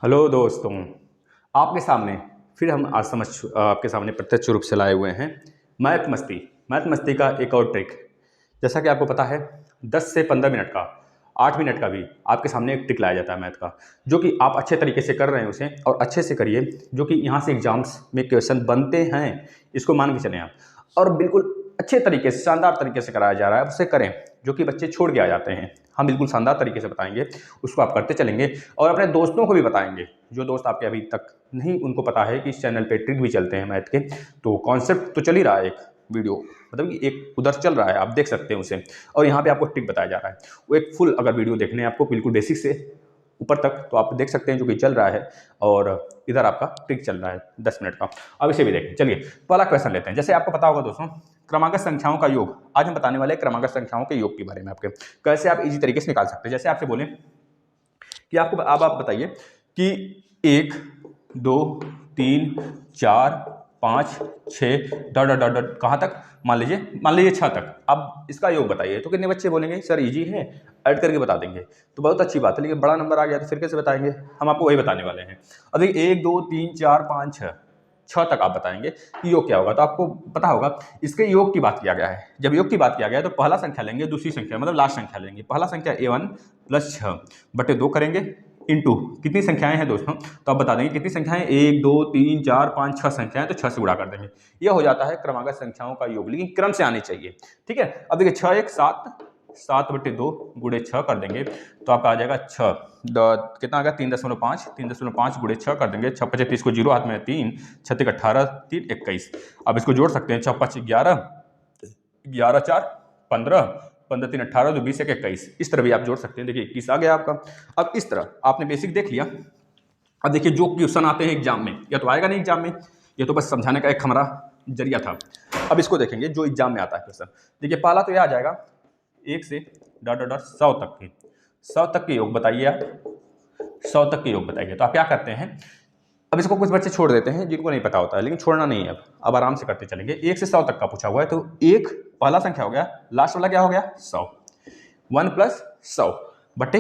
Hello दोस्तों, आपके सामने फिर हम आज आपके सामने प्रत्यक्ष रूप से लाए हुए हैं मैथ मस्ती का एक और ट्रिक। जैसा कि आपको पता है 10 से 15 मिनट का 8 मिनट का भी आपके सामने एक ट्रिक लाया जाता है मैथ का, जो कि आप अच्छे तरीके से कर रहे हैं उसे और अच्छे से करिए, जो कि यहाँ से एग्जाम्स में क्वेश्चन बनते हैं, इसको मान के चलें आप। और बिल्कुल अच्छे तरीके से शानदार तरीके से कराया जा रहा है, उसे करें, जो कि बच्चे छोड़ के आ जाते हैं। हम बिल्कुल शानदार तरीके से बताएंगे, उसको आप करते चलेंगे और अपने दोस्तों को भी बताएंगे। जो दोस्त आपके अभी तक नहीं उनको पता है कि इस चैनल पे ट्रिक भी चलते हैं मैथ के, तो कॉन्सेप्ट तो चल ही रहा है, एक वीडियो मतलब कि एक उधर चल रहा है, आप देख सकते हैं उसे। और यहाँ पे आपको ट्रिक बताया जा रहा है, वो एक फुल अगर वीडियो देखने आपको बिल्कुल बेसिक से ऊपर तक, तो आप देख सकते हैं जो कि चल रहा है। और इधर आपका ट्रिक चल रहा है 10 मिनट का, अब इसे भी देखें। चलिए पहला क्वेश्चन लेते हैं। जैसे आपको पता होगा दोस्तों, क्रमागत संख्याओं का योग। आज हम बताने वाले हैं क्रमागत संख्याओं के योग के बारे में, आपके कैसे आप इजी तरीके से निकाल सकते हैं। जैसे आपसे बोलें कि आपको अब आप बताइए कि 1 2 3 4 5 6 डॉट डॉट डॉट डॉट कहाँ तक, मान लीजिए 6 तक। अब इसका योग बताइए, तो कितने बच्चे बोलेंगे सर इजी है, ऐड करके बता देंगे, तो बहुत अच्छी बात है। लेकिन बड़ा नंबर आ गया तो फिर कैसे बताएंगे, हम आपको वही बताने वाले हैं। अब देखिए 1 2 3 4 5 6 तक आप बताएंगे कि योग क्या होगा। तो आपको पता होगा इसके योग की बात किया गया है। जब योग की बात किया गया है तो पहला संख्या लेंगे, दूसरी संख्या मतलब लास्ट संख्या लेंगे। पहला संख्या a1 + 6 बटे 2 करेंगे इंटू कितनी संख्याएं हैं दोस्तों, तो आप बता देंगे कितनी संख्याएं, 1 2 3 4 5 6 संख्याएं, तो 6 से गुणा कर देंगे। यह हो जाता है क्रमागत संख्याओं का योग, लेकिन क्रम से आनी चाहिए, ठीक है। अब देखिए 6 1 7 7 बटे 2 गुणे 6 कर देंगे, तो आपका आ जाएगा 6 कितना आ गया 3.5 3.5 गुणे 6 कर देंगे। 6 5 30 को 0 हाथ में 3 6 18 3 21। अब इसको जोड़ सकते हैं, 6 5 11 11 4 15 15 3 18 तो 20 1 21। इस तरह भी आप जोड़ सकते हैं। देखिए 21 आ गया आपका। अब इस तरह आपने बेसिक देख लिया। अब देखिए जो क्वेश्चन आते हैं एग्जाम में, या तो आएगा नहीं एग्जाम में, ये तो बस समझाने का एक हमारा जरिया था। अब इसको देखेंगे जो एग्जाम में आता है क्वेश्चन। देखिए पहला तो यह आ जाएगा 1 से डॉट डॉट डॉट 100 तक के, 100 तक के योग बताइए आप, 100 तक के योग बताइए। तो आप क्या करते हैं, अब इसको कुछ बच्चे छोड़ देते हैं जिनको नहीं पता होता है, लेकिन छोड़ना नहीं है। अब आराम से करते चलेंगे। 1 से 100 तक का पूछा हुआ है, तो एक पहला संख्या हो गया, लास्ट वाला क्या हो गया 100, 1 + 100 बटे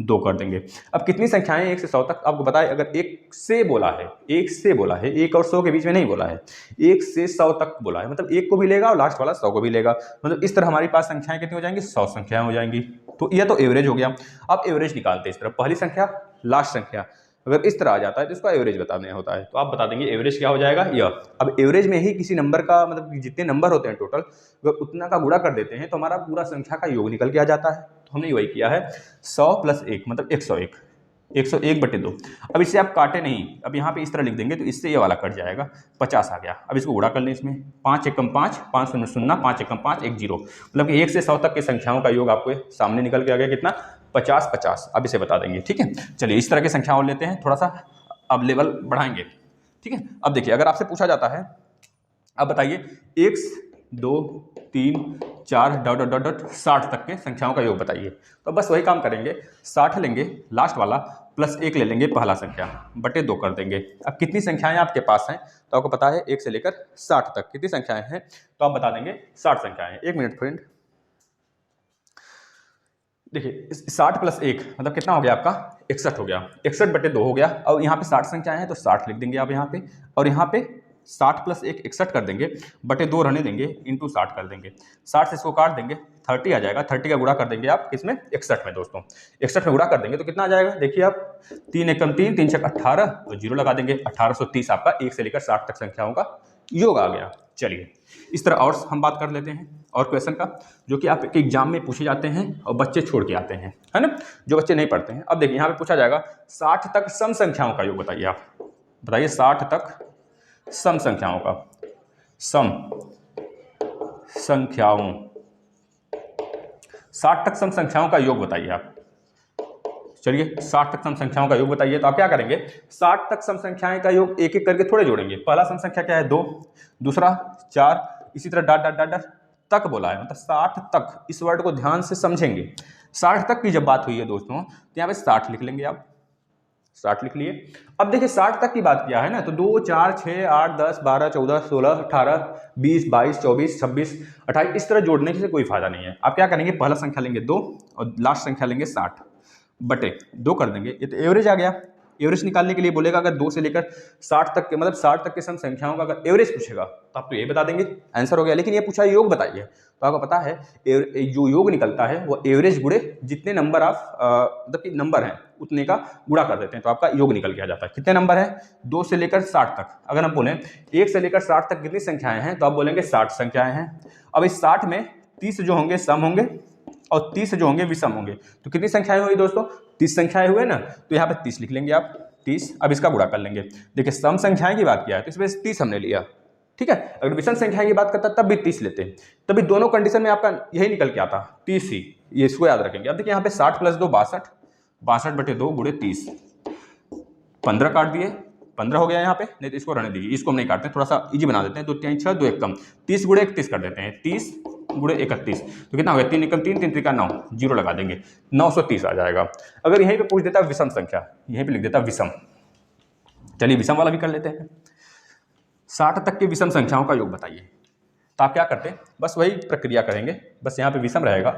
2 कर देंगे। अब कितनी संख्याएं 1 से 100 तक आपको बताए, अगर 1 से बोला है, 1 से बोला है, 1 और 100 के बीच में नहीं बोला है, 1 से 100 तक बोला है, मतलब 1 को भी लेगा और लास्ट वाला 100 को भी लेगा। मतलब इस तरह हमारे पास संख्याएं कितनी हो जाएंगी, 100 संख्याएं हो जाएंगी। तो यह तो एवरेज हो गया। अब एवरेज निकालते हैं इस तरह, पहली संख्या लास्ट संख्या, अगर इस तरह आ जाता है तो इसका एवरेज बताने होता है। तो आप बता देंगे एवरेज क्या हो जाएगा यह। अब एवरेज में ही किसी नंबर का मतलब जितने नंबर होते हैं टोटल, अगर उतना का गुणा कर देते हैं तो हमारा पूरा संख्या का योग निकल के आ जाता है। तो हमने वही किया है, 100 + 1 मतलब 101, 101 बटे 2। अब इसे आप काटे नहीं, अब यहाँ पे इस तरह लिख देंगे तो इससे ये वाला कट जाएगा, 50 आ गया। अब इसको गुणा कर लें, इसमें 5 एकम 5 5 शून्य शून्य 5 एकम 5 1 0, मतलब कि 1 से 100 तक की संख्याओं का योग आपको सामने निकल के आ गया कितना, 50 50। अब इसे बता देंगे, ठीक है। चलिए इस तरह की संख्या और लेते हैं, थोड़ा सा अब लेवल बढ़ाएंगे, ठीक है। अब देखिए अगर आपसे पूछा जाता है, अब बताइए 1 2 3 4 डॉट डॉट डॉट डॉट 60 तक के संख्याओं का योग बताइए। तो बस वही काम करेंगे, 60 लेंगे लास्ट वाला प्लस 1 ले लेंगे पहला संख्या, बटे 2 कर देंगे। अब कितनी संख्याएं आपके पास हैं, तो आपको पता है 1 से लेकर 60 तक कितनी संख्याएं हैं, तो आप बता देंगे 60 संख्याएं। 1 मिनट फ्रेंड। देखिए 60 + 1 मतलब कितना हो गया आपका, 61 हो गया, 61 बटे 2 हो गया। और यहाँ पे 60 संख्याएं हैं तो 60 लिख देंगे आप यहाँ पे, और यहाँ पे 60 + 1 61 कर देंगे, बटे 2 रहने देंगे, इंटू 60 कर देंगे। 60 से इसको काट देंगे, 30 आ जाएगा। 30 का गुणा कर देंगे आप इसमें 61 में दोस्तों, 61 में गुणा कर देंगे तो कितना आ जाएगा, देखिए आप 3 एकम 3 3 छक 18, तो जीरो लगा देंगे, 1830 आपका 1 से लेकर 60 तक संख्याओं का योग आ गया। चलिए इस तरह और हम बात कर लेते हैं और क्वेश्चन का, जो कि आपके एग्जाम में पूछे जाते हैं और बच्चे छोड़ के आते हैं, है ना, जो बच्चे नहीं पढ़ते हैं। अब देखिए यहाँ पे पूछा जाएगा 60 तक सम संख्याओं का योग बताइए। आप बताइए 60 तक सम संख्याओं का, सम संख्याओं, 60 तक सम संख्याओं का योग बताइए आप। चलिए 60 तक सम संख्याओं का योग बताइए। तो आप क्या करेंगे, 60 तक सम संख्याएं का योग एक एक करके थोड़े जोड़ेंगे। पहला सम संख्या क्या है 2, दूसरा 4, इसी तरह डॉट डॉट डॉट डॉट तक बोला है, मतलब 60 तक, इस वर्ड को ध्यान से समझेंगे। 60 तक की जब बात हुई है दोस्तों, तो यहाँ पे 60 लिख लेंगे आप, 60 लिख लिए। अब देखिए 60 तक की बात किया है ना, तो 2 4 6 8 10 12 14 16 18 20 22 24 26 28, इस तरह जोड़ने से कोई फायदा नहीं है। आप क्या करेंगे, पहला संख्या लेंगे 2 और लास्ट संख्या लेंगे 60 बटे 2 कर देंगे, ये तो एवरेज आ गया। एवरेज निकालने के लिए बोलेगा अगर 2 से लेकर 60 तक के, मतलब 60 तक के सम संख्याओं का अगर एवरेज पूछेगा तो आप तो ये बता देंगे, आंसर हो गया। लेकिन ये पूछा योग बताइए, तो आपको पता है जो योग निकलता है वो एवरेज गुणे जितने नंबर आप मतलब कि नंबर हैं उतने का गुणा कर देते हैं, तो आपका योग निकल के आ जाता है। कितने नंबर है? 2 से लेकर 60 तक। अगर हम बोलें 1 से लेकर 60 तक कितनी संख्याएं हैं, तो आप बोलेंगे 60 संख्याएं हैं। अब इस 60 में 30 जो होंगे सम होंगे और 30 जो होंगे विषम होंगे, तो कितनी संख्याएं हुई दोस्तों? 30 संख्याएं हुए ना, तो यहाँ पे 30 लिख लेंगे आप, 30। अब इसका गुणा कर लेंगे। देखिए सम संख्याएं की बात किया है तो इसमें 30 हमने लिया, ठीक है। अगर विषम संख्याएं की बात करता तब भी 30 लेते हैं, तभी दोनों कंडीशन में आपका यही निकल के आता 30 ही, ये इसको याद रखेंगे। अब देखिए यहाँ पे 60 + 2 62, 62/2 गुणे 30, 15 काट दिए, 15 हो गया यहाँ पे, नहीं तो इसको रहने दीजिए, इसको हम नहीं काटते, थोड़ा सा इजी बना देते हैं। 2 3 6 2 1 कम, 30 गुणे 31 कर देते हैं, 30 गुणे 31, तो कितना हो गया? 3 एकम 3, 3 त्रिका 9, जीरो लगा देंगे, 930 आ जाएगा। अगर यहीं पे पूछ देता विषम संख्या, यहीं पे लिख देता विषम। चलिए विषम वाला भी कर लेते हैं। 60 तक के विषम संख्याओं का योग बताइए, तो आप क्या करते हैं? बस वही प्रक्रिया करेंगे, बस यहाँ पे विषम रहेगा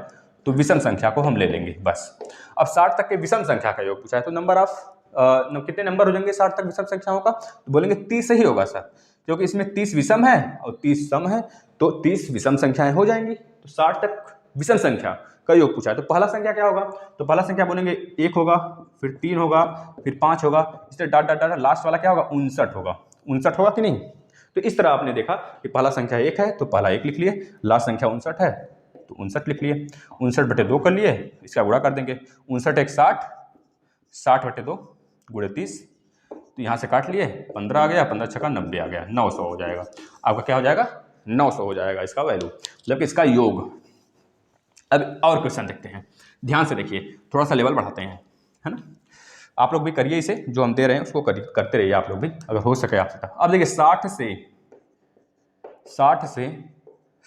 तो विषम संख्या को हम ले लेंगे बस। अब 60 तक के विषम संख्या का योग पूछा है तो नंबर ऑफ कितने नंबर हो जाएंगे 60 तक विषम संख्याओं का? तो बोलेंगे 30 ही होगा सर, क्योंकि इसमें 30 विषम है और 30 सम है, तो 30 विषम संख्याएं हो जाएंगी। तो 60 तक विषम संख्या का योग पूछा है तो पहला संख्या क्या होगा? तो पहला संख्या बोलेंगे 1 होगा, फिर 3 होगा, फिर 5 होगा, इस तरह डाट डाट डाट, लास्ट वाला क्या होगा? 59 होगा। 59 होगा कि नहीं? तो इस तरह आपने देखा कि पहला संख्या 1 है तो पहला 1 लिख लिए, लास्ट संख्या 59 है तो 59 लिख लिए, 59/2 कर लिए, इसका गुणा कर देंगे, 59 एक 60, 60/2 गुणे 30, तो यहाँ से काट लिए, 15 आ गया, 15 छक्का 90 आ गया, 900 हो जाएगा। आपका क्या हो जाएगा? 900 हो जाएगा इसका वैल्यू, मतलब इसका योग। अब और क्वेश्चन देखते हैं, ध्यान से देखिए, थोड़ा सा लेवल बढ़ाते हैं, है ना। आप लोग भी करिए इसे, जो हम दे रहे हैं उसको करते रहिए आप लोग भी, अगर हो सके आपसे तक। अब देखिए 60 से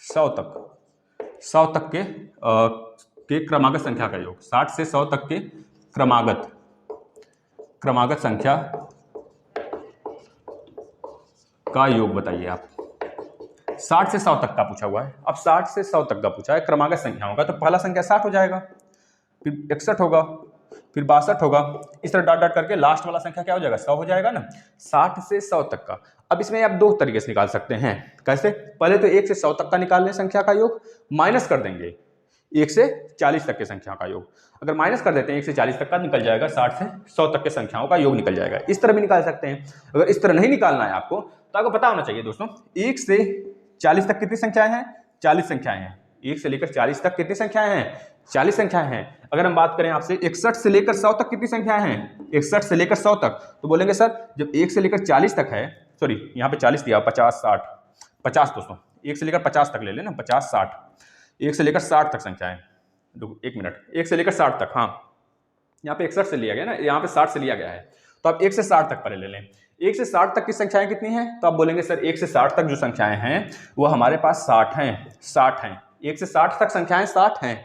100 तक, 100 तक के क्रमागत संख्या का योग, 60 से 100 तक के क्रमागत संख्या का योग बताइए आप। 60 से 100 तक का पूछा हुआ है, अब 60 से 100 तक का पूछा है क्रमागत संख्याओं का, तो पहला संख्या 60 हो जाएगा, फिर 61 होगा, फिर 62 होगा, इस तरह डाट डाट करके लास्ट वाला संख्या क्या हो जाएगा? 100 हो जाएगा ना, 60 से 100 तक का। अब इसमें आप दो तरीके से निकाल सकते हैं, कैसे? पहले तो 1 से 100 तक का निकाल लें संख्या का योग, माइनस कर देंगे 1 से 40 तक के संख्या का योग। अगर माइनस कर देते हैं 1 से 40 तक का, निकल जाएगा 60 से 100 तक के संख्याओं का योग निकल जाएगा। इस तरह भी निकाल सकते हैं। अगर इस तरह नहीं निकालना है आपको, तो आपको पता होना चाहिए दोस्तों 1 से 40 तक कितनी संख्याएं हैं? 40 संख्याएं हैं। 1 से लेकर 40 तक कितनी संख्याएं हैं? 40 संख्याएं हैं। अगर हम बात करें आपसे 61 से लेकर 100 तक कितनी संख्याएं हैं? 61 से लेकर 100 तक, तो बोलेंगे सर जब 1 से लेकर 40 तक है, सॉरी यहाँ पे 40 दिया, 50 60 50 दोस्तों, 1 से लेकर 50 तक ले लेना, 50 60, 1 से लेकर 60 तक संख्याएं, 1 मिनट, 1 से लेकर 60 तक, हाँ यहाँ पे 61 से लिया गया ना, यहाँ पे 60 से लिया गया है, तो आप 1 से 60 तक पहले ले लें। 1 से 60 तक की संख्याएं कितनी हैं? तो आप बोलेंगे सर 1 से 60 तक जो संख्याएं हैं वो हमारे पास 60 हैं, 60 हैं। 1 से 60 तक संख्याएं 60 हैं।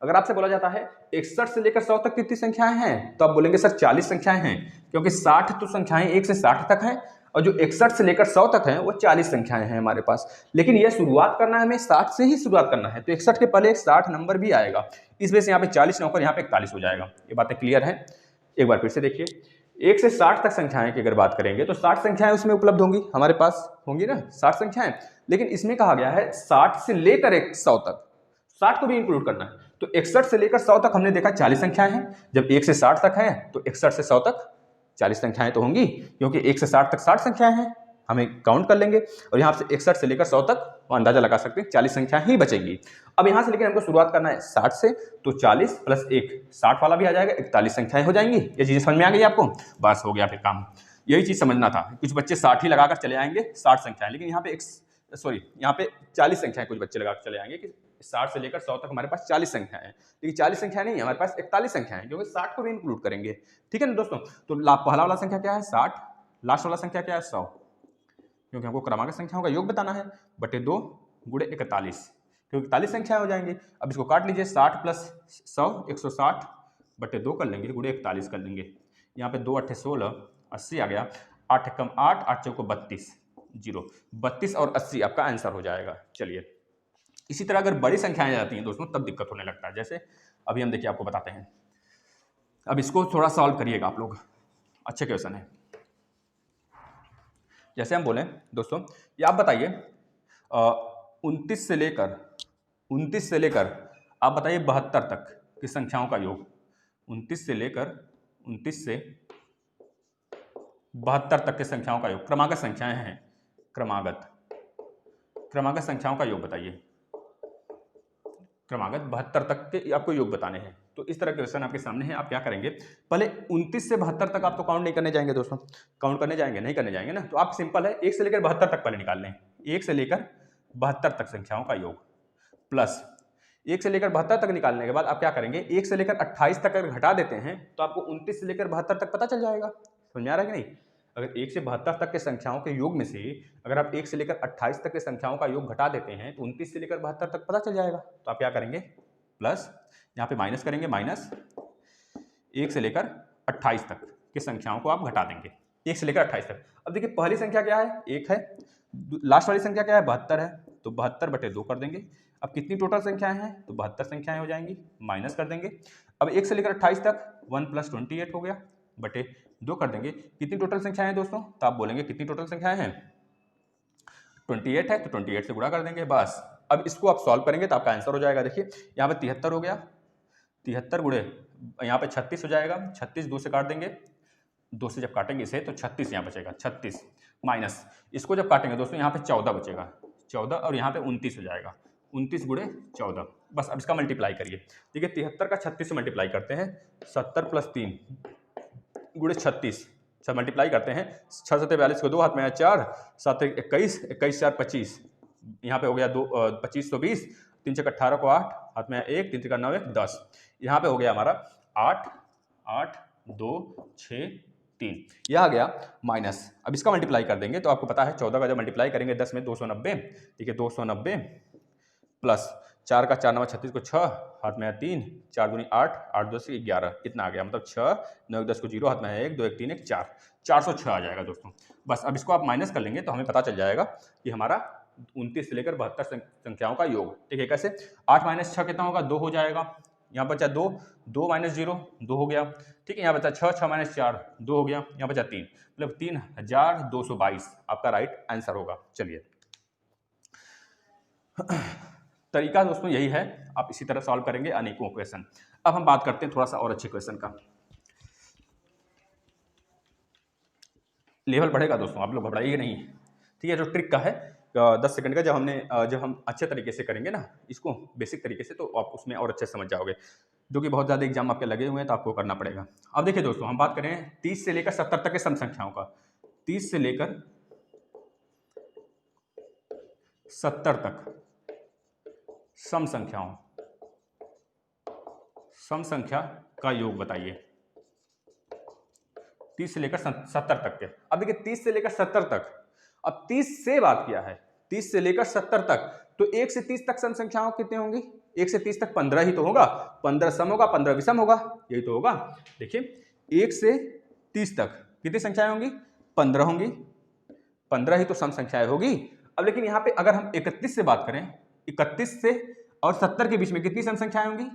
अगर आपसे बोला जाता है 61 से लेकर 100 तक कितनी संख्याएं हैं, तो आप बोलेंगे सर 40 संख्याएं हैं, क्योंकि 60 तो संख्याएं 1 से 60 तक हैं और जो 61 से लेकर 100 तक हैं वो 40 संख्याएं हैं हमारे पास। लेकिन यह शुरुआत करना है हमें 60 से ही शुरुआत करना है, तो 61 के पहले 60 नंबर भी आएगा, इस वजह से यहाँ पे 40 नौकर यहाँ पे 41 हो जाएगा। ये बातें क्लियर है? एक बार फिर से देखिए, 1 से 60 तक संख्याएं की अगर बात करेंगे तो 60 संख्याएं उसमें उपलब्ध होंगी, हमारे पास होंगी ना 60 संख्याएं, लेकिन इसमें कहा गया है 60 से लेकर 100 तक, 60 को भी इंक्लूड करना है। तो 61 से लेकर 100 तक हमने देखा 40 संख्याएं हैं, जब 1 से 60 तक है तो 61 से 100 तक 40 संख्याएं तो होंगी, क्योंकि 1 से 60 तक 60 संख्याएं हैं, हमें काउंट कर लेंगे और यहाँ से 61 से लेकर 100 तक अंदाजा लगा सकते हैं 40 संख्या ही बचेंगी। अब यहाँ से लेकर हमको शुरुआत करना है 60 से, तो 40 + 1 60 वाला भी आ जाएगा, 41 संख्याएं हो जाएंगी। ये चीज़ें समझ में आ गई आपको? बस हो गया फिर काम। यही चीज़ समझना था। कुछ बच्चे 60 ही लगाकर चले आएंगे 60 संख्याएं, लेकिन यहाँ पे यहाँ पे 40 संख्याएं कुछ बच्चे लगाकर चले आएंगे कि 60 से लेकर 100 तक हमारे पास 40 संख्या है, लेकिन 40 संख्या नहीं है हमारे पास, 41 संख्या है, क्योंकि 60 को भी इंक्लूड करेंगे। ठीक है ना दोस्तों? तो पहला वाला संख्या क्या है? 60, लास्ट वाला संख्या क्या है? 100, क्योंकि हमको क्रमागत संख्याओं का योग बताना है, बटे 2 गुणे 41, क्योंकि 41 संख्या हो जाएंगी। अब इसको काट लीजिए, 60 + 100 160 बटे 2 कर लेंगे, गुणे 41 कर लेंगे। यहाँ पे 2 8 16 80 आ गया, 8 कम 8 8 चौको 32, 0 32 और 80 आपका आंसर हो जाएगा। चलिए, इसी तरह अगर बड़ी संख्याएं जाती हैं दोस्तों तब दिक्कत होने लगता है, जैसे अभी हम देखिए आपको बताते हैं। अब इसको थोड़ा सॉल्व करिएगा आप लोग, अच्छे क्वेश्चन है। जैसे हम बोलें दोस्तों, ये आप बताइए 29 से लेकर 29 से लेकर आप बताइए 72 तक की संख्याओं का योग। 29 से लेकर 29 से 72 तक की संख्याओं का योग, क्रमागत संख्याएं हैं, क्रमागत संख्याओं का योग बताइए। क्रमागत 72 तक के आपको योग बताने हैं। तो इस तरह के क्वेश्चन आपके सामने है। आप क्या करेंगे, पहले 29 से 72 तक आप तो काउंट नहीं करने जाएंगे दोस्तों, काउंट करने जाएंगे नहीं करने जाएंगे ना। तो आप सिंपल है 1 से लेकर 72 तक पहले निकाल लें। 1 से लेकर 72 तक संख्याओं का योग प्लस 1 से लेकर 72 तक निकालने के बाद आप क्या करेंगे, 1 से लेकर 28 तक अगर घटा देते हैं तो आपको 29 से लेकर 72 तक पता चल जाएगा। समझ में आ रहा है कि नहीं? अगर 1 से 72 तक के संख्याओं के योग में से अगर आप 1 से लेकर 28 तक के संख्याओं का योग घटा देते हैं तो 29 से लेकर 72 तक पता चल जाएगा। तो आप क्या करेंगे, प्लस यहाँ पे माइनस करेंगे, माइनस 1 से लेकर 28 तक की संख्याओं को आप घटा देंगे, 1 से लेकर 28 तक। अब देखिए पहली संख्या क्या है, 1 है, लास्ट वाली संख्या क्या है, 72 है, तो 72/2 कर देंगे। अब कितनी टोटल संख्याएं हैं, तो 72 संख्याएं हो जाएंगी, माइनस कर देंगे। अब 1 से लेकर 28 तक 1 + 28 हो गया, बटे 2 कर देंगे। कितनी टोटल संख्याएं हैं दोस्तों, तो आप बोलेंगे कितनी टोटल संख्याएं हैं, 28 है, तो 28 से गुणा कर देंगे बस। अब इसको आप सॉल्व करेंगे तो आपका आंसर हो जाएगा। देखिए यहाँ पे 73 हो गया, 73 गुणे यहाँ पे 36 हो जाएगा, 36 2 से काट देंगे, 2 से जब काटेंगे इसे तो 36 यहाँ बचेगा, 36 माइनस इसको जब काटेंगे दोस्तों यहाँ पे 14 बचेगा, 14 और यहाँ पे 29 हो जाएगा, 29 गुणे 14 बस। अब इसका मल्टीप्लाई करिए। देखिए 73 का 36 से मल्टीप्लाई करते हैं, 70 + 3 गुणे 36 सब मल्टीप्लाई करते हैं, 6 × 7 = 42 को 2 हाथ में है 4, 7 × 21, 21 × 4 = 25, यहाँ पे हो गया 2 25 तो 20, 3 × 18 को 8 हाथ में है 1, 3 × 9 1 10, यहाँ पे हो गया हमारा 8 8 2 6 3, यह आ गया माइनस। अब इसका मल्टीप्लाई कर देंगे तो आपको पता है 14 का जब मल्टीप्लाई करेंगे 10 में 290, ठीक है 290 प्लस 4 का 4 9 36 को 6 हाथ में है 3, 4 दूनी 8, 8 2 से 11, कितना आ गया, मतलब 6 9 10 को 0 हाथ में है 1, 2 1 3 1 4, 406 आ जाएगा दोस्तों। बस अब इसको आप माइनस कर लेंगे तो हमें पता चल जाएगा कि हमारा 29 से लेकर 72 संख्याओं का योग। ठीक है, कैसे, 8 - 6 कितना होगा, 2 हो जाएगा, यहाँ बचा 2, 2 - 0 2 हो गया, ठीक है, यहाँ बचा 6, 6 - 4 2 हो गया, यहाँ बचा 3, मतलब 3222 आपका राइट आंसर होगा। चलिए तरीका दोस्तों यही है, आप इसी तरह सॉल्व करेंगे अनेकों क्वेश्चन। अब हम बात करते हैं थोड़ा सा और अच्छे क्वेश्चन का। लेवल बढ़ेगा दोस्तों, आप लोग घबराइए नहीं, ठीक है। जो ट्रिक का है 10 सेकंड का, जब हम अच्छे तरीके से करेंगे ना इसको बेसिक तरीके से, तो आप उसमें और अच्छे समझ जाओगे, जो कि बहुत ज़्यादा एग्जाम आपके लगे हुए हैं तो आपको करना पड़ेगा। अब देखिए दोस्तों, हम बात करें 30 से लेकर 70 तक के सम संख्याओं का। 30 से लेकर 70 तक सम संख्या का योग बताइए। 30 से लेकर 70 तक के। अब देखिए 30 से लेकर 70 तक, अब 30 से बात किया है, 30 से लेकर 70 तक, तो 1 से 30 तक सम संख्याओं कितने होंगी, 1 से 30 तक 15 ही तो होगा, 15 सम होगा, 15 विषम होगा, यही तो होगा। देखिए 1 से 30 तक कितनी संख्याएं होंगी, 15 होंगी, 15 ही तो सम संख्याएं होगी। अब लेकिन यहाँ पे अगर हम 31 से बात करें, 31 से और 70 के बीच में कितनी सम संख्याएं होंगी,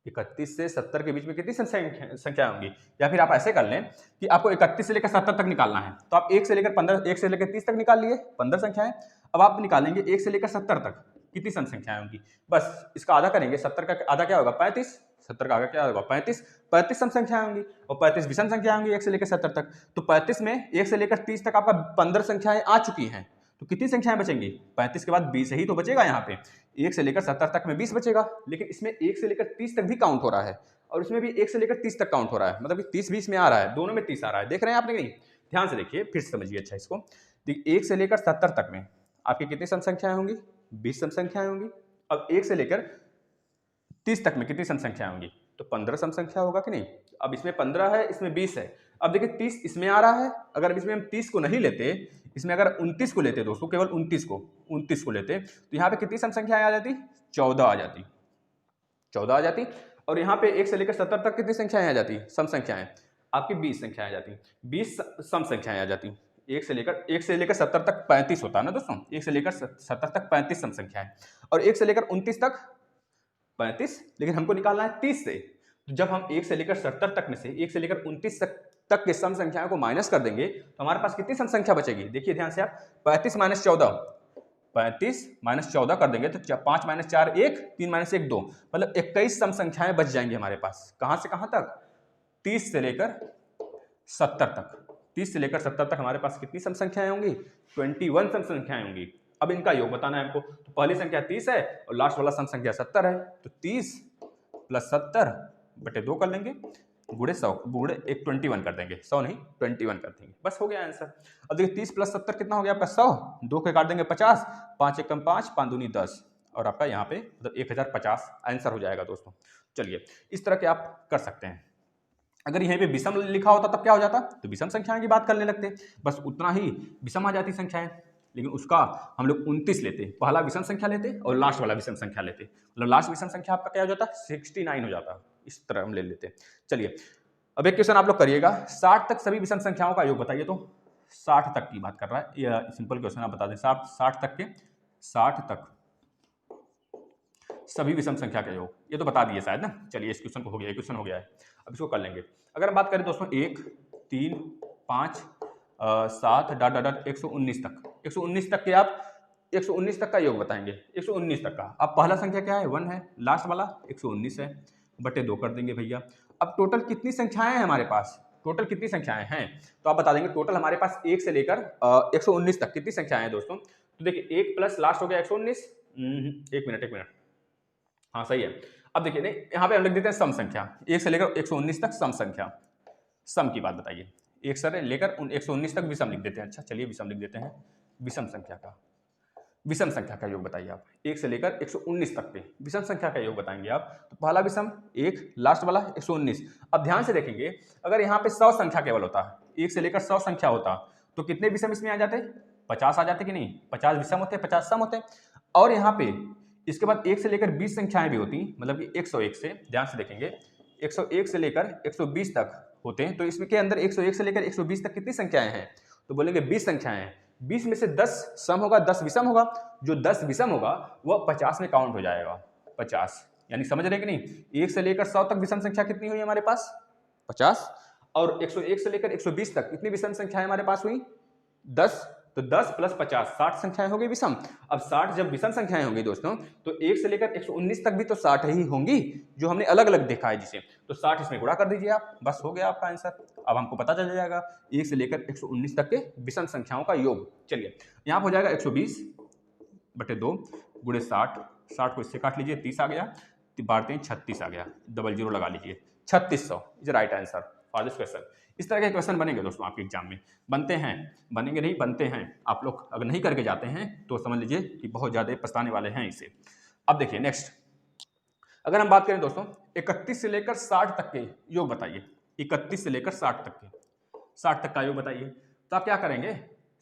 31 से 70 के बीच में कितनी संख्या होंगी। या फिर आप ऐसे कर लें कि आपको 31 से लेकर 70 तक निकालना है, तो आप 1 से लेकर 15, 1 से लेकर 30 तक निकाल लिए, 15 संख्याएं। अब आप निकालेंगे 1 से लेकर 70 तक कितनी सम संख्याएं होंगी, बस इसका आधा करेंगे, 70 का आधा क्या होगा 35, 70 का आधा क्या होगा 35, 35 सम संख्याएं होंगी और 35 विषम संख्या होंगी 1 से लेकर 70 तक। तो 35 में 1 से लेकर 30 तक आपका 15 संख्याएं आ चुकी हैं, तो कितनी संख्याएं बचेंगी, 35 के बाद 20 ही तो बचेगा। यहाँ पे 1 से लेकर 70 तक में 20 बचेगा, लेकिन इसमें 1 से लेकर 30 तक भी काउंट हो रहा है और इसमें भी 1 से लेकर 30 तक काउंट हो रहा है, मतलब 30 20 में आ रहा है, दोनों में 30 आ रहा है। देख रहे हैं आपने नहीं, ध्यान से देखिए, फिर से समझिए अच्छा इसको। 1 से लेकर 70 तक में आपकी कितनी सम संख्याएं होंगी, 20 सम संख्याएं होंगी। अब 1 से लेकर 30 तक में कितनी सम संख्याएं होंगी, तो 15 सम संख्या होगा कि नहीं। अब इसमें 15 है, इसमें 20 है। अब देखिए 30 इसमें आ रहा है, अगर इसमें हम 30 को नहीं लेते, इसमें अगर 29 को लेते दोस्तों, केवल 29 को लेते, तो यहाँ पे कितनी सम संख्याएं आ जाती, 14 आ जाती, 14 आ जाती। और यहाँ पे 1 से लेकर 70 तक कितनी संख्याएं आ जाती, सम संख्याएं आपकी 20 संख्याएं आ जाती, 20 सम संख्याएं आ जाती। 1 से लेकर 70 तक 35 होता है ना दोस्तों, 1 से लेकर 70 तक 35 सम संख्याएं, और 1 से लेकर 29 तक 35, लेकिन हमको निकालना है 30 से। तो जब हम 1 से लेकर 70 तक में से 1 से लेकर 29 तक के सम संख्याओं को माइनस कर देंगे तो हमारे पास कितनी सम संख्या बचेगी? देखिए ध्यान से आप, 35 माइनस 14, 35 माइनस 14 कर देंगे तो 5 माइनस 4 1, 3 माइनस 1 2, मतलब 21 सम संख्याएं बच जाएंगी हमारे पास। कहां से कहां तक? 30 से लेकर 70 तक। 30 से लेकर 70 तक हमारे पास कितनी सम संख्याएं होंगी? 21 सम संख्याएं होंगी। अब इनका योग बताना है हमको। तो पहली संख्या 30 है और लास्ट वाला सम संख्या 70 है, तो 30 प्लस 70 बटे 2 कर लेंगे, गुणे 100, गुणे 21 कर देंगे, 100 नहीं 21 कर देंगे, बस हो गया आंसर। अब देखिए 30 प्लस 70 कितना हो गया आपका? 100, 2 के काट देंगे 50, 5 एकम 5, 5 दूनी 10, और आपका यहाँ पे मतलब 1050 आंसर हो जाएगा दोस्तों। चलिए इस तरह के आप कर सकते हैं। अगर यहीं पे विषम लिखा होता तब क्या हो जाता? तो विषम संख्याएं की बात करने लगते, बस उतना ही विषम आ जाती संख्याएं, लेकिन उसका हम लोग 29 लेते, पहला विषम संख्या लेते और लास्ट वाला विषम संख्या लेते, मतलब लास्ट विषम संख्या आपका क्या हो जाता? 69 हो जाता, इस तरह हम ले लेते। चलिए अब एक क्वेश्चन आप लोग करिएगा, 60 तक सभी विषम संख्याओं का योग बताइए। तो 60 तक की बात कर रहा है, यह सिंपल क्वेश्चन आप बता दें। 60 तक के 60 तक सभी विषम संख्या का योग, ये तो बता दिए शायद ना। चलिए इस क्वेश्चन को हो गया, क्वेश्चन हो गया है, अब इसको कर लेंगे। अगर हम बात करें दोस्तों 1 3 5 7 डॉट डॉट डॉट 119 तक, 119 तक के आप 119 तक का योग बताएंगे। 119 तक का अब पहला संख्या क्या है? 1 है, लास्ट वाला 119 है, बटे 2 कर देंगे भैया। अब टोटल कितनी संख्याएं हैं हमारे पास? टोटल कितनी संख्याएं हैं तो आप बता देंगे। टोटल हमारे पास 1 से लेकर 119 तक कितनी संख्याएं हैं दोस्तों? तो देखिए 1 प्लस लास्ट हो गया 119, एक मिनट, हाँ सही है। अब देखिए नहीं, यहाँ पे हम लिख देते हैं सम संख्या, 1 से लेकर 119 तक सम संख्या, सम की बात बताइए। 1 से लेकर 119 तक विषम लिख देते हैं। अच्छा चलिए विषम लिख देते हैं, विषम संख्या का योग बताइए आप। 1 से लेकर 119 तक के विषम संख्या का योग बताएंगे आप। तो पहला विषम 1, लास्ट वाला 119। अब ध्यान से देखेंगे, अगर यहाँ पे 100 संख्या केवल होता, 1 से लेकर 100 संख्या होता, तो कितने विषम इसमें आ जाते? 50 आ जाते कि नहीं? 50 विषम होते, 50 सम होते। और यहाँ पे इसके बाद 1 से लेकर 20 संख्याएं भी होती, मतलब कि 101 से, ध्यान से देखेंगे 101 से लेकर 120 तक होते हैं, तो इसमें के अंदर 101 से लेकर 120 तक कितनी संख्याएं हैं? तो बोलेंगे 20 संख्याएं हैं। 20 में से 10 सम होगा, 10 विषम होगा, जो 10 विषम होगा वह 50 में काउंट हो जाएगा। 50 यानी समझ रहे कि नहीं? 1 से लेकर 100 तक विषम संख्या कितनी हुई हमारे पास? 50। और 101 से लेकर 120 तक कितनी विषम संख्याएं हमारे पास हुई? 10। तो 10 प्लस 50 60 संख्याएं हो गई विषम। अब 60 जब विषम संख्याएं होंगी दोस्तों, तो 1 से लेकर 119 तक भी तो 60 ही होंगी, जो हमने अलग अलग देखा है जिसे। तो 60 इसमें गुणा कर दीजिए आप, बस हो गया आपका आंसर। अब हमको पता चल जाएगा 1 से लेकर 119 तक के विषम संख्याओं का योग। चलिए यहाँ हो जाएगा 120 बटे 2 गुणे 60, 60 को इससे काट लीजिए, 30 आ गया, बारते हैं 36 आ गया, डबल जीरो लगा लीजिए, 3600 is right answer for this question. इस तरह के क्वेश्चन बनेंगे दोस्तों आपके एग्जाम में, बनते हैं, बनेंगे नहीं बनते हैं। आप लोग अगर नहीं करके जाते हैं तो समझ लीजिए कि बहुत ज़्यादा पछताने वाले हैं इसे। अब देखिए नेक्स्ट, अगर हम बात करें दोस्तों 31 से लेकर 60 तक के योग बताइए। 31 से लेकर 60 तक के, 60 तक का योग बताइए। तो आप क्या करेंगे?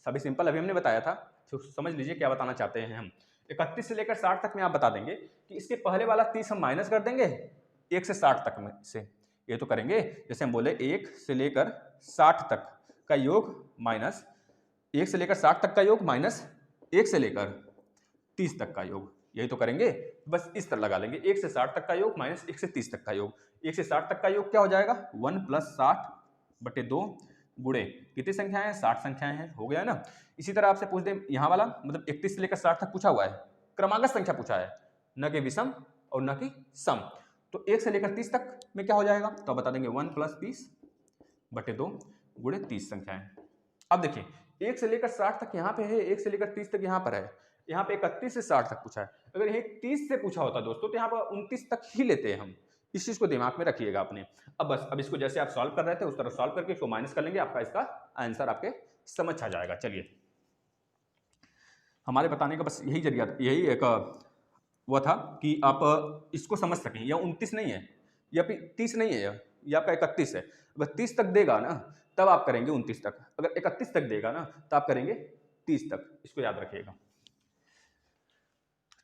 सभी सिंपल, अभी हमने बताया था, तो समझ लीजिए क्या बताना चाहते हैं हम। 31 से लेकर 60 तक में आप बता देंगे कि इसके पहले वाला 30 हम माइनस कर देंगे 1 से 60 तक में से। ये तो करेंगे जैसे हम बोले 1 से लेकर 60 तक का योग माइनस 1 से लेकर 60 तक का योग माइनस 1 से लेकर 30 तक का योग, यही तो करेंगे। बस इस तरह लगा लेंगे 1 से 60 तक का योग माइनस 1 से 30 तक का योग। 1 से 60 तक का योग क्या हो जाएगा? 1 प्लस 60 बटे 2 गुणे कितनी संख्याएं हैं? 60 संख्याएं हैं, हो गया ना। इसी तरह आपसे पूछ दे यहाँ वाला, मतलब 31 से लेकर 60 तक पूछा हुआ है, क्रमागत संख्या पूछा है, न कि विषम और न कि सम। तो 1 से लेकर 30 तक में क्या हो जाएगा? तो बता देंगे 1 प्लस 30 बटे 2 गुणे 30 संख्याएं। अब देखिए 1 से लेकर 60 तक यहाँ पे है, 1 से लेकर 30 तक यहाँ पर है, यहाँ पे 31 से 60 तक पूछा है। अगर यही 30 से पूछा होता दोस्तों तो यहाँ पर 29 तक ही लेते हैं हम, इस चीज को दिमाग में रखिएगा अपने। अब बस अब इसको जैसे आप सॉल्व कर रहे थे उस तरह सॉल्व करके इसको माइनस कर लेंगे, आपका इसका आंसर आपके समझ आ जाएगा। चलिए हमारे बताने का बस यही जरिया, यही एक वो था कि आप इसको समझ सकें। यह 29 नहीं है, या फिर 30 नहीं है, यह आपका 31 है। अगर 30 तक देगा ना तब आप करेंगे 29 तक, अगर 31 तक देगा ना तो आप करेंगे 30 तक, इसको याद रखिएगा।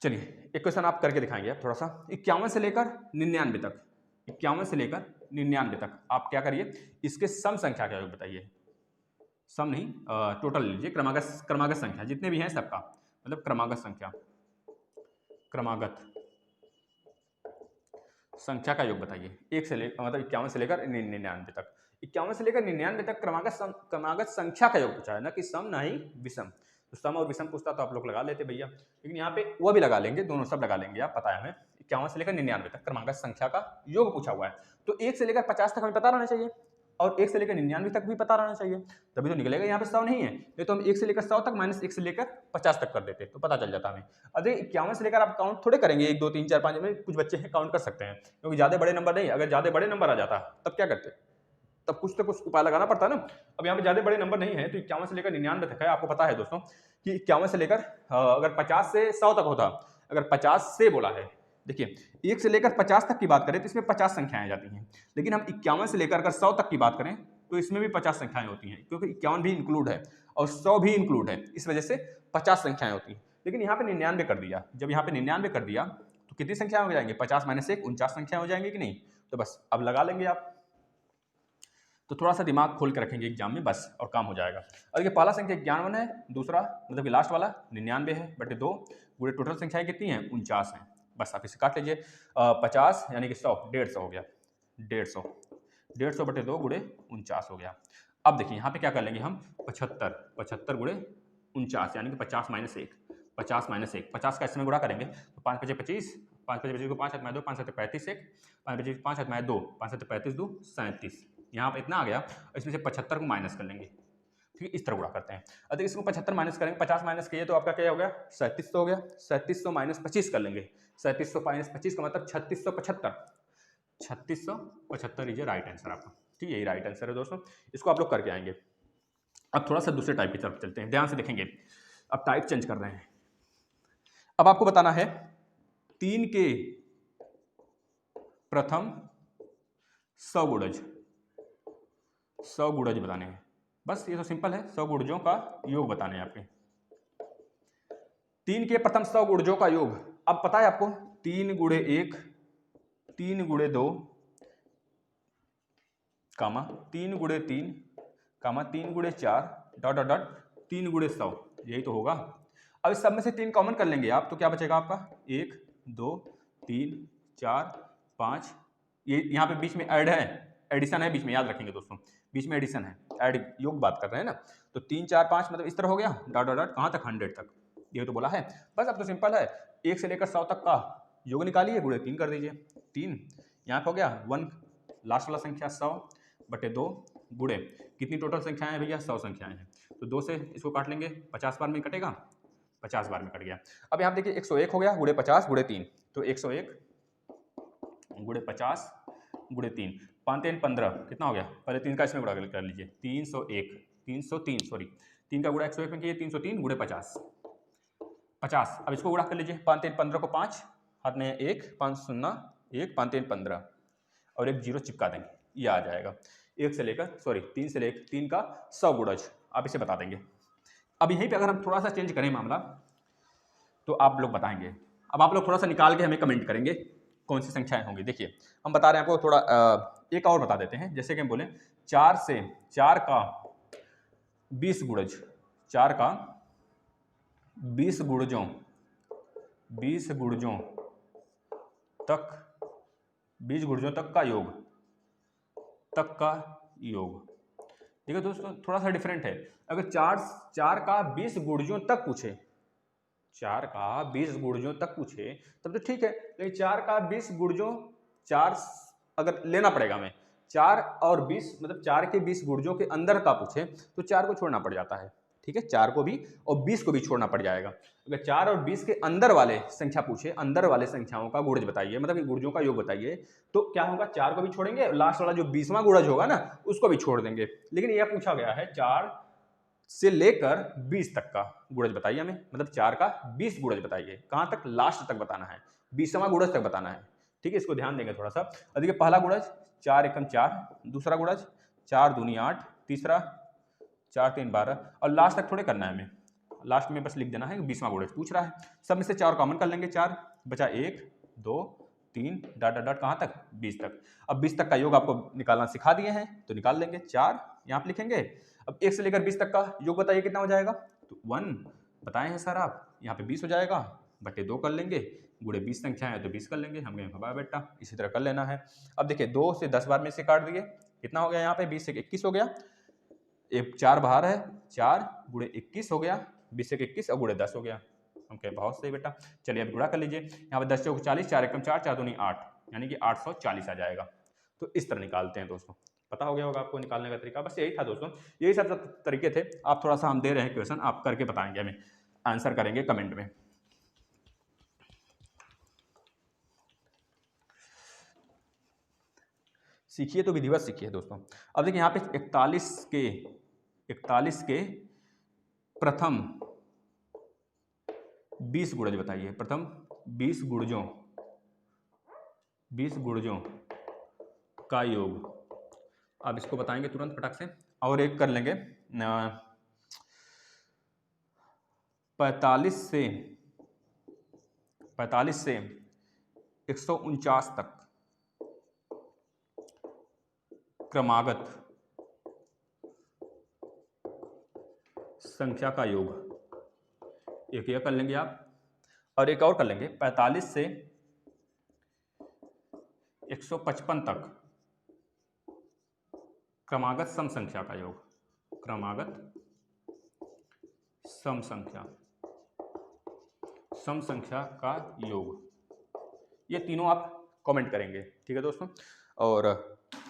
चलिए एक क्वेश्चन आप करके दिखाएंगे आप थोड़ा सा। 51 से लेकर 99 तक, 51 से लेकर 99 तक आप क्या करिए, इसके सम संख्या क्या बताइए। सम नहीं, टोटल लीजिए, क्रमागत संख्या जितने भी हैं सबका, मतलब क्रमागत संख्या, क्रमागत संख्या का योग बताइए, एक से मतलब 51 से लेकर 99 तक। 51 से लेकर 99 तक क्रमागत संख्या का योग पूछा है, ना कि सम ना ही विषम। तो सम और विषम पूछता तो आप लोग लगा लेते भैया, लेकिन यहाँ पे वो भी लगा लेंगे, दोनों सब लगा लेंगे, आप पता है हमें। 51 से लेकर 99 तक क्रमागत संख्या का योग पूछा हुआ है, तो 1 से लेकर 50 तक हमें पता रहना चाहिए, और 1 से लेकर 99 तक भी पता रहना चाहिए, तभी तो निकलेगा। यहाँ पे 100 नहीं है, नहीं तो हम 1 से लेकर 100 तक माइनस 1 से लेकर 50 तक कर देते तो पता चल जाता हमें। अरे 51 से लेकर आप काउंट थोड़े करेंगे, 1 2 3 4 5 में कुछ बच्चे हैं काउंट कर सकते हैं, क्योंकि ज्यादा बड़े नंबर नहीं। अगर ज्यादा बड़े नंबर आ जाता तब क्या करते, तब कुछ तो कुछ उपाय लगाना पड़ता है ना। अब यहाँ पे ज्यादा बड़े नंबर नहीं है, तो 51 से लेकर 99 तक है। आपको पता है दोस्तों कि 51 से लेकर अगर 50 से 100 तक होता, अगर 50 से बोला है, देखिए 1 से लेकर 50 तक की बात करें तो इसमें 50 संख्याएं जाती हैं, लेकिन हम 51 से लेकर अगर 100 तक की बात करें तो इसमें भी 50 संख्याएं होती हैं, क्योंकि 51 भी इंक्लूड है और 100 भी इंक्लूड है, इस वजह से 50 संख्याएं होती हैं। लेकिन यहाँ पे 99 कर दिया, जब यहाँ पे 99 कर दिया तो कितनी संख्या हो जाएंगे, 50 माइनस 1 49 संख्या हो जाएंगी कि नहीं। तो बस अब लगा लेंगे आप, तो थोड़ा सा दिमाग खोल के रखेंगे एग्जाम में बस, और काम हो जाएगा। और ये पहला संख्या 51 है, दूसरा मतलब कि लास्ट वाला 99 है बटे 2, पूरे टोटल संख्याएं कितनी हैं 49 हैं। बस आप इसे काट लीजिए, 50 यानी कि 100 150 हो गया, 150 बटे 2 गुणे 49 हो गया। अब देखिए यहाँ पे क्या कर लेंगे हम, 75 गुणे 49 यानी कि 50 माइनस 1, 50 का इसमें गुणा करेंगे तो 5 5 25, 5 5 25 को 5 7 2, 5 7 35 1, 5 25 5 7 2, 5 7 35 2 37, यहाँ पर इतना आ गया। इसमें से 75 को माइनस कर लेंगे, ठीक है, इस तरह गुणा करते हैं। अब इसको 75 माइनस करेंगे, 50 माइनस किए तो आपका क्या हो गया 3700 हो गया। 3700 माइनस 25 कर लेंगे, 3700 माइनस 25 का मतलब 3675, 3675 इज राइट आंसर आपका, ठीक है, यही राइट आंसर है दोस्तों। इसको आप लोग करके आएंगे। अब थोड़ा सा दूसरे टाइप की तरफ चलते हैं, ध्यान से देखेंगे। अब टाइप चेंज कर रहे हैं। अब आपको बताना है 3 के प्रथम 100 गुणज, 100 गुणज बताने हैं, बस ये तो सिंपल है। 100 गुणजों का योग बताने हैं आपके, 3 के प्रथम 100 गुणजों का योग। अब पता है आपको 3 गुणे 1, 3 गुणे 2, कामा 3 गुणे 3, कामा 3 गुणे 4, डॉट डॉट डॉट 3 गुणे 100, यही तो होगा। अब इस सब में से 3 कॉमन कर लेंगे आप, तो क्या बचेगा आपका 1 2 3 4 5, ये यहाँ पे बीच में ऐड है, एडिशन है बीच में, याद रखेंगे दोस्तों, बीच में एडिशन है, ऐड योग बात कर रहे हैं ना। तो 3 4 5 मतलब इस तरह हो गया, डॉट डॉट डॉट कहाँ तक 100 तक, ये तो बोला है। बस अब तो सिंपल है, 1 से लेकर 100 तक का योग निकालिए, गुणे 3 कर दीजिए, 3 यहाँ पे हो गया 1, लास्ट वाला संख्या 100 बटे 2 गुणे कितनी टोटल संख्याएं हैं भैया 100 संख्याएं हैं, तो 2 से इसको काट लेंगे, 50 बार में कटेगा, 50 बार में कट गया। अब यहाँ देखिए 101 हो गया गुणे 50 गुणे 3, तो 101 गुणे 50 गुणे 3, 5 3 15 कितना हो गया, पहले 3 का इसमें गुणा कर लीजिए, 301 303 सॉरी 3 का गुणा 101 में किए 303 गुणे 50 50। अब इसको गुणा कर लीजिए, 5 3 15 को 5 हाथ में 1 5 0 1 5 3 15 और एक 0 चिपका देंगे, ये आ जाएगा। 3 से लेकर 3 का 100 गुणज आप इसे बता देंगे। अब यहीं पे अगर हम थोड़ा सा चेंज करें मामला तो आप लोग बताएंगे। अब आप लोग थोड़ा सा निकाल के हमें कमेंट करेंगे कौन सी संख्याएं होंगी। देखिए हम बता रहे हैं आपको, थोड़ा एक और बता देते हैं, जैसे कि हम बोले 4 से 4 का 20 गुणज, 4 का 20 गुणजों 20 गुणजों तक का योग, देखिए दोस्तों थोड़ा सा डिफरेंट है। अगर 4 का 20 गुणजों तक पूछे, 4 का 20 गुणजों तक पूछे तब तो ठीक है, लेकिन 4 का 20 गुणजों 4 अगर लेना पड़ेगा हमें, 4 और 20 मतलब 4 के 20 गुणजों के अंदर का पूछे तो 4 को छोड़ना पड़ जाता है, ठीक है, 4 को भी और 20 को भी छोड़ना पड़ जाएगा। अगर 4 और 20 के अंदर वाले संख्या पूछे, अंदर वाले संख्याओं का गुणज बताइए, मतलब गुणजों का योग बताइए, तो क्या होगा 4 को भी छोड़ेंगे, लास्ट वाला जो 20वां गुणज होगा ना उसको भी छोड़ देंगे। लेकिन यह पूछा गया है 4 से लेकर 20 तक का गुणज बताइए हमें, मतलब 4 का 20 गुणज बताइए, कहां तक, लास्ट तक बताना है, 20वां गुणज तक बताना है, ठीक है, इसको ध्यान देंगे थोड़ा सा। देखिए पहला गुणज 4 एकम 4, दूसरा गुणज 4 दूनी 8, तीसरा 4 3 12 और लास्ट तक थोड़े करना है हमें, लास्ट में बस लिख देना है 20वां गुणज पूछ रहा है। सब में से 4 कॉमन कर लेंगे, 4 बचा 1 2 3 डॉट डॉट डॉट कहां तक 20 तक। अब 20 तक का योग आपको निकालना सिखा दिए हैं तो निकाल लेंगे, 4 यहाँ पे लिखेंगे। अब 1 से लेकर 20 तक का योग बताइए कितना हो जाएगा, तो 1 बताए हैं सर आप, यहाँ पे 20 हो जाएगा, बटे 2 कर लेंगे, गुणे 20 संख्या है तो 20 कर लेंगे, हम कहें हवा बेटा, इसी तरह कर लेना है। अब देखिए 2 से 10 बार में से काट दिए, कितना हो गया यहाँ पे 20 से 21 हो गया, एक 4 बाहर है, 4 गुणे 21 हो गया, 20 से 21 और गुणे 10 हो गया, हम कहें बहुत सही बेटा। चलिए अब गुणा कर लीजिए, यहाँ पे 10 चौक 40, 4 एकम 4, 4 दूनी 8, यानी कि 840 आ जाएगा। तो इस तरह निकालते हैं दोस्तों, पता हो गया होगा आपको निकालने का तरीका, बस यही था दोस्तों, यही सब तरीके थे। आप थोड़ा सा हम दे रहे हैं क्वेश्चन, आप करके बताएंगे हमें, आंसर करेंगे कमेंट में। सीखिए तो विधिवत सीखिए दोस्तों। अब देखिए यहाँ पे 41 के प्रथम 20 गुणज बताइए, प्रथम 20 गुणजों का योग। अब इसको बताएंगे तुरंत फटाक से, और एक कर लेंगे 45 से 149 तक क्रमागत संख्या का योग, एक यह कर लेंगे आप, और एक और कर लेंगे 45 से 155 तक क्रमागत सम संख्या का योग, क्रमागत सम संख्या का योग। ये तीनों आप कमेंट करेंगे, ठीक है दोस्तों। और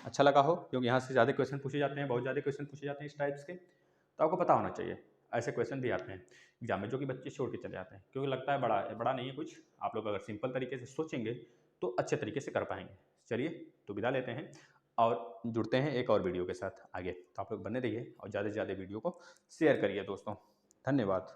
अच्छा लगा हो, क्योंकि यहाँ से ज़्यादा क्वेश्चन पूछे जाते हैं, बहुत ज़्यादा क्वेश्चन पूछे जाते हैं इस टाइप्स के, तो आपको पता होना चाहिए ऐसे क्वेश्चन भी आते हैं एग्जाम में, जो कि बच्चे छोड़ के चले जाते हैं, क्योंकि लगता है बड़ा नहीं है कुछ। आप लोग अगर सिंपल तरीके से सोचेंगे तो अच्छे तरीके से कर पाएंगे। चलिए तो विदा लेते हैं और जुड़ते हैं एक और वीडियो के साथ आगे। तो आप लोग बने रहिए और ज़्यादा से ज़्यादा वीडियो को शेयर करिए दोस्तों। धन्यवाद।